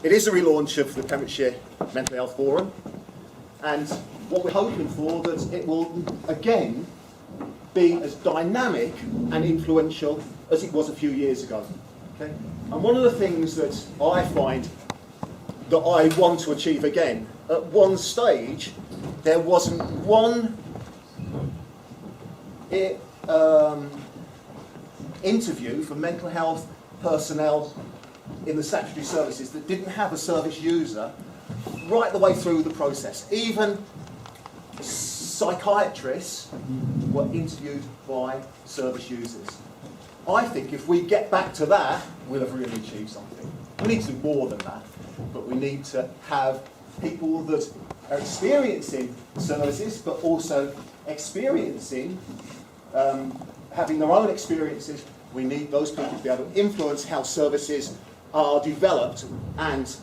It is a relaunch of the Pembrokeshire Mental Health Forum, and what we're hoping for that it will again be as dynamic and influential as it was a few years ago. Okay? And one of the things that I find that I want to achieve again, at one stage there wasn't one interview for mental health personnel in the statutory services that didn't have a service user right the way through the process. Even psychiatrists were interviewed by service users. I think if we get back to that, we'll have really achieved something. We need to do more than that, but we need to have people that are experiencing services, but also experiencing, having their own experiences. We need those people to be able to influence how services are developed and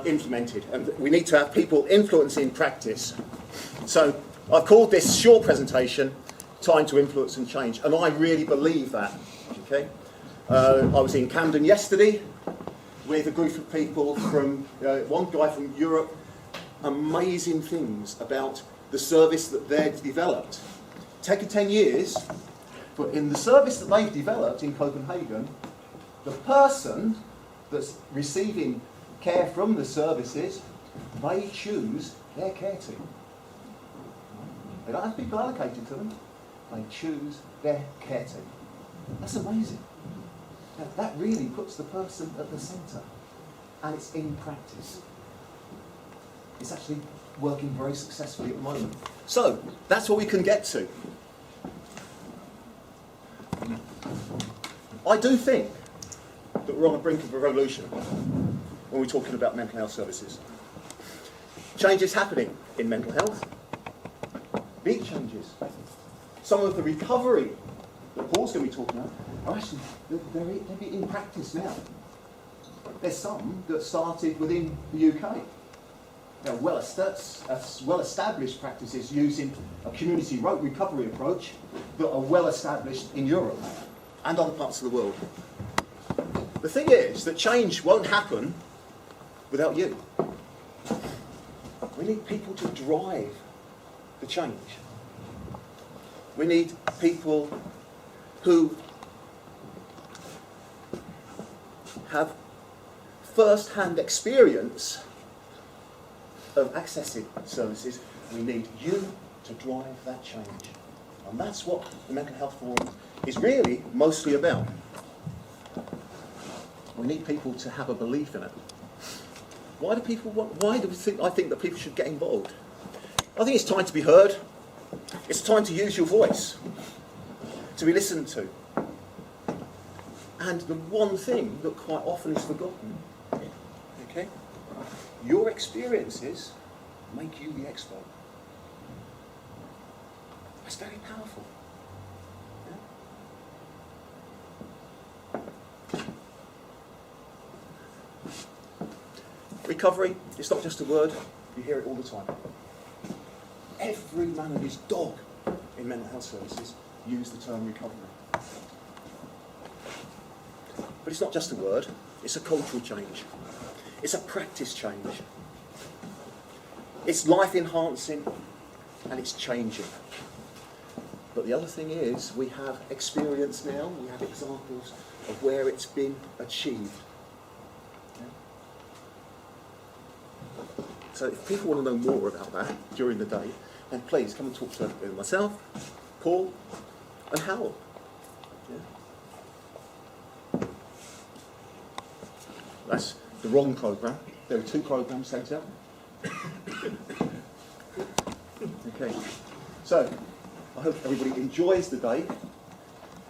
implemented. And we need to have people influencing practice. So I've called this short presentation, Time to Influence and Change, and I really believe that. Okay? I was in Camden yesterday with a group of people from, one guy from Europe, amazing things about the service that they've developed. Taken 10 years, but in the service that they've developed in Copenhagen, the person that's receiving care from the services, they choose their care team. They don't have people allocated to them, they choose their care team. That's amazing. Now, that really puts the person at the centre, and it's in practice. It's actually working very successfully at the moment. So, that's what we can get to. I do think that we're on the brink of a revolution when we're talking about mental health services. Change is happening in mental health. Big changes. Some of the recovery that Paul's going to be talking about are actually they're in practice now. There's some that started within the UK. There are well-established practices using a community recovery approach that are well-established in Europe and other parts of the world. The thing is that change won't happen without you. We need people to drive the change. We need people who have first-hand experience of accessing services. We need you to drive that change. And that's what the Mental Health Forum is really mostly about. We need people to have a belief in it. Why do I think that people should get involved? I think it's time to be heard. It's time to use your voice, to be listened to. And the one thing that quite often is forgotten, okay, your experiences make you the expert. That's very powerful. Yeah? Recovery, it's not just a word, you hear it all the time. Every man and his dog in mental health services use the term recovery. But it's not just a word, it's a cultural change. It's a practice change. It's life enhancing and it's changing. But the other thing is, we have experience now, we have examples of where it's been achieved. Yeah? So if people want to know more about that during the day, then please come and talk to myself, Paul, and Howell. Yeah? That's the wrong programme. There are 2 programmes sent out. Okay, so I hope everybody enjoys the day,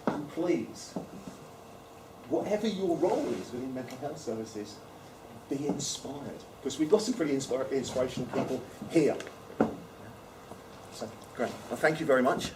and please, whatever your role is within mental health services, be inspired, because we've got some pretty inspirational people here. So, great. Well, thank you very much.